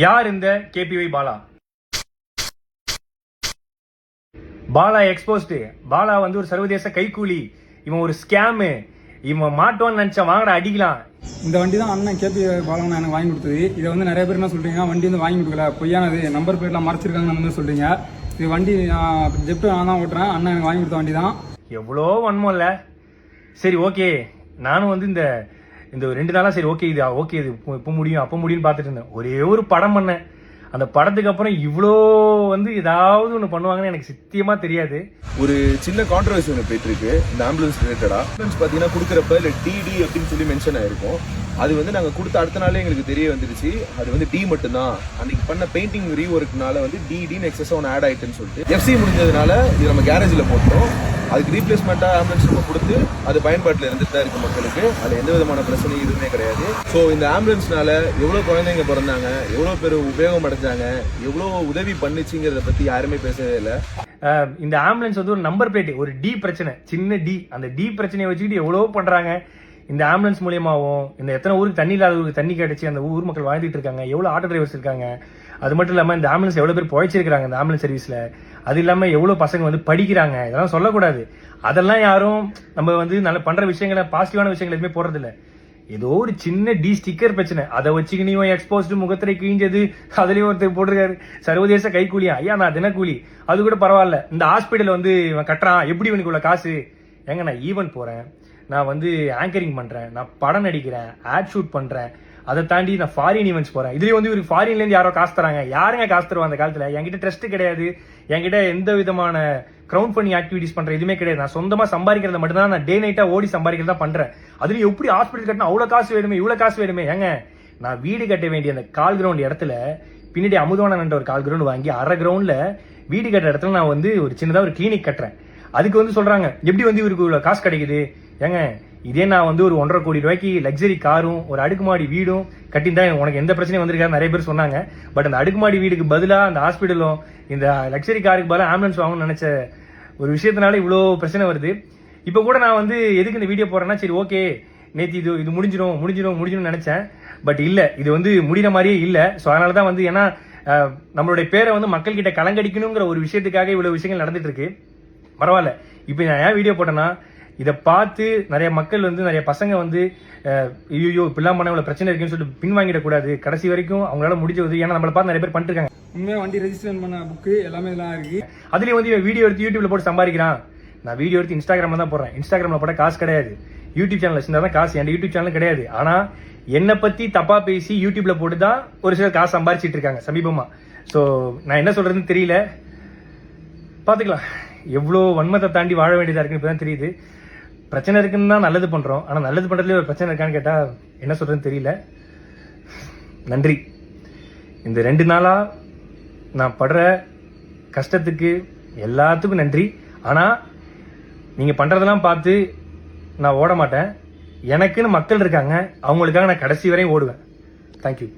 யார் இந்த KPY Bala? Bala exposed. Bala வந்து ஒரு சர்வதேச கைக்கூலி, இவன் ஒரு ஸ்கேமு, இவன் மாட்டோன்னு நினைச்சா வாங்கடா அடிக்கலாம். இந்த வண்டி தான் அண்ணன் கேபிஒய் பாலா எனக்கு வாங்கி கொடுத்தது. இதை வந்து நிறைய பேர் என்ன சொல்றீங்க, வண்டி வந்து வாங்கி கொடுக்கல, பொய்யானது, நம்பர் பிளேட்லாம் மறைச்சிருக்காங்கன்னு அந்த மாதிரி சொல்றீங்க. இது வண்டி ஜெப்ட் நான் தான் ஓட்டுறேன், அண்ணன் எனக்கு வாங்கி கொடுத்த வண்டி தான். எவ்வளோ வன்மம் இல்லை? சரி ஓகே, நானும் வந்து இந்த 2 நாளா சரி ஓகே இது ஓகே இது இப்போ முடியும் அப்போ முடியும்னு பார்த்துட்டு இருந்தேன். ஒரே ஒரு படம் பண்ணேன், அந்த படத்துக்கு அப்புறம் இவ்வளோ வந்து ஏதாவது ஒன்று பண்ணுவாங்கன்னு எனக்கு சத்தியமா தெரியாது. ஒரு சின்ன கான்ட்ரவர்சி ஒன்று போயிட்டு இருக்கு இந்த ஆம்புலன்ஸ் ரிலேட்டடா. ஆம்புலன்ஸ் பார்த்தீங்கன்னா கொடுக்குறப்ப இல்லை டிடி அப்படின்னு சொல்லி மென்ஷன் ஆயிருக்கும். அது வந்து நாங்கள் கொடுத்த அடுத்த நாளே எங்களுக்கு தெரிய வந்துருச்சு அது வந்து டி மட்டும்தான். அன்னைக்கு பண்ண பெயிண்டிங் ரீஒர்க்னால வந்து டின்னு எக்ஸஸாக ஒன்று ஆட் ஆயிட்டுன்னு சொல்லிட்டு எஃப்சி முடிஞ்சதுனால இது நம்ம கேரேஜில் போட்டோம். அதுக்கு ரீப்ளேஸ்மெண்ட்டாக ஆம்புலன்ஸ் நம்ம கொடுத்து அது பயன்பாட்டில் இருந்துட்டு தான் இருக்கு மக்களுக்கு. அதில் எந்த விதமான பிரச்சனையும் எதுவுமே கிடையாது. ஸோ இந்த ஆம்புலன்ஸ்னால எவ்வளோ குழந்தைங்க பிறந்தாங்க, எவ்வளோ பேர் உபயோகம் அடைஞ்சாங்க, எவ்வளோ உதவி பண்ணுச்சுங்கிறத பற்றி யாருமே பேசவே இல்லை. இந்த ஆம்புலன்ஸ் வந்து ஒரு நம்பர் பிளேட், ஒரு டி பிரச்சனை, சின்ன டி, அந்த டி பிரச்சனையை வச்சுக்கிட்டு எவ்வளோ பண்றாங்க. இந்த ஆம்புலன்ஸ் மூலியமாகவும் இந்த எத்தனை ஊருக்கு தண்ணி இல்லாத ஊருக்கு தண்ணி கிடைச்சி அந்த ஊர் மக்கள் வாழ்ந்துட்டு இருக்காங்க, எவ்வளோ ஆட்டோ டிரைவர்ஸ் இருக்காங்க. அது மட்டும் இல்லாமல் இந்த ஆம்புலன்ஸ் எவ்வளோ பேர் புழைச்சிருக்காங்க இந்த ஆம்புலன்ஸ் சர்வீஸ்ல. அது இல்லாமல் எவ்வளோ பசங்க வந்து படிக்கிறாங்க. இதெல்லாம் சொல்லக்கூடாது. அதெல்லாம் யாரும் நம்ம வந்து நல்ல பண்ற விஷயங்களை, பாசிட்டிவான விஷயங்கள் எதுவுமே போடுறதில்ல. ஏதோ ஒரு சின்ன டி ஸ்டிக்கர் பிரச்சனை, அதை வச்சுக்கினியும் எக்ஸ்போஸ்டு முகத்திரை கிழிஞ்சது, அதுலயும் ஒருத்தர் போட்டிருக்காரு சர்வதேச கைக்கூலியா. ஐயா நான் தினக்கூலி, அது கூட பரவாயில்ல. இந்த ஹாஸ்பிட்டல் வந்து இவன் கட்டுறான், எப்படி இவனுக்கு உள்ள காசு? ஏங்க நான் ஈவென்ட் போறேன், நான் வந்து ஆங்கரிங் பண்றேன், நான் படம் நடிக்கிறேன், ஆட் ஷூட் பண்றேன், அதை தாண்டி நான் ஃபாரின் ஈவெண்ட்ஸ் போறேன். இதுலயும் வந்து ஒரு ஃபாரின்ல இருந்து யாரோ காசு தராங்க. யாருங்க காசு தருவா அந்த காலத்துல? என்கிட்ட ட்ரஸ்ட் கிடையாது, என்கிட்ட எந்த விதமான கிரவுண்ட் ஃபண்டிங் ஆக்டிவிட்டிஸ் பண்ற எதுவுமே கிடையாது. நான் சொந்தமா சம்பாதிக்கிறத மட்டும் தான், நான் டே நைட்டா ஓடி சம்பாதிக்கிறதா பண்றேன். அதுலயும் எப்படி ஹாஸ்பிட்டல் கட்டினா அவ்வளவு காசு வேணுமே, இவ்வளவு காசு வேணுமே? ஏங்க நான் வீடு கட்ட வேண்டிய அந்த கால் கிரவுண்ட் இடத்துல பின்னாடி அமுதவானன் ஒரு கால் கிரவுண்ட் வாங்கி அரை கிரவுண்ட்ல வீடு கட்டுற இடத்துல நான் வந்து ஒரு சின்னதா ஒரு கிளினிக் கட்டுறேன். அதுக்கு வந்து சொல்றாங்க எப்படி வந்து இவருக்கு இவ்வளவு காசு கிடைக்குது? ஏங்க இதே நான் வந்து ஒரு 1.5 கோடி ரூபாய்க்கு லக்ஸரி காரும் ஒரு அடுக்குமாடி வீடும் கட்டியிருந்தா உனக்கு எந்த பிரச்சனையும் வந்திருக்காரு நிறைய பேர் சொன்னாங்க. பட் அந்த அடுக்குமாடி வீடுக்கு பதிலா அந்த ஹாஸ்பிட்டலும் இந்த லக்ஸரி காருக்கு பதிலாக ஆம்புலன்ஸ் வாங்கணும்னு நினைச்ச ஒரு விஷயத்தினால இவ்வளோ பிரச்சனை வருது. இப்போ கூட நான் வந்து எதுக்கு இந்த வீடியோ போடுறேன்னா, சரி ஓகே நேற்று இது முடிஞ்சிடும் நினைச்சேன். பட் இல்லை, இது வந்து முடிகிற மாதிரியே இல்லை. ஸோ அதனால தான் வந்து ஏன்னா நம்மளுடைய பேரை வந்து மக்கள் கிட்ட கலங்கடிக்கணுங்கிற ஒரு விஷயத்துக்காக இவ்வளவு விஷயங்கள் நடந்துட்டு இருக்கு. பரவாயில்ல, இப்போ நான் ஏன் வீடியோ போட்டேன்னா, இதை பார்த்து நிறைய மக்கள் வந்து நிறைய பசங்க வந்து ஐயோ இப்படிலாம் பண்ண இவ்வளவு பிரச்சனை இருக்குன்னு சொல்லிட்டு பின்வாங்கிடக்கூடாது. கடைசி வரைக்கும் அவங்களால முடிஞ்சது, ஏன்னா நம்மளை பார்த்து நிறைய பேர் பண்ணிட்டு இருக்காங்க. உண்மையாக வண்டி ரெஜிஸ்ட்ரேஷன் பண்ண புக்கு எல்லாமே இதெல்லாம் இருக்கு. அதுலயும் வந்து வீடியோ எடுத்து யூடியூப்ல போட்டு சம்பாதிக்கிறான். நான் வீடியோ எடுத்து இன்ஸ்டாகிராம்ல தான் போடுறேன். இன்ஸ்டாகிராம்ல போட காசு கிடையாது. யூடியூப் சேனல் வச்சிருந்தா தான் காசு. என் யூடியூப் சேனல் கிடையாது. ஆனா என்னை பத்தி தப்பா பேசி யூடியூப்ல போட்டு தான் ஒரு சிலர் காசு சம்பாதிச்சிட்டு இருக்காங்க சமீபமா. ஸோ நான் என்ன சொல்றதுன்னு தெரியல. பாத்துக்கலாம், எவ்வளோ வன்மத்தை தாண்டி வாழ வேண்டியதா இருக்குன்னு இப்பதான் தெரியுது. பிரச்சனை இருக்குன்னு தான் நல்லது பண்றோம், ஆனா நல்லது பண்றதுல ஒரு பிரச்சனை இருக்கான்னு கேட்டா என்ன சொல்றதுன்னு தெரியல. நன்றி. இந்த 2 நாளா நான் படுற கஷ்டத்துக்கு எல்லாத்துக்கும் நன்றி. ஆனா நீங்க பண்றதெல்லாம் பார்த்து நான் ஓட மாட்டேன். எனக்குன்னு மக்கள் இருக்காங்க, அவங்களுக்காக நான் கடைசி வரையும் ஓடுவேன். தேங்க்யூ.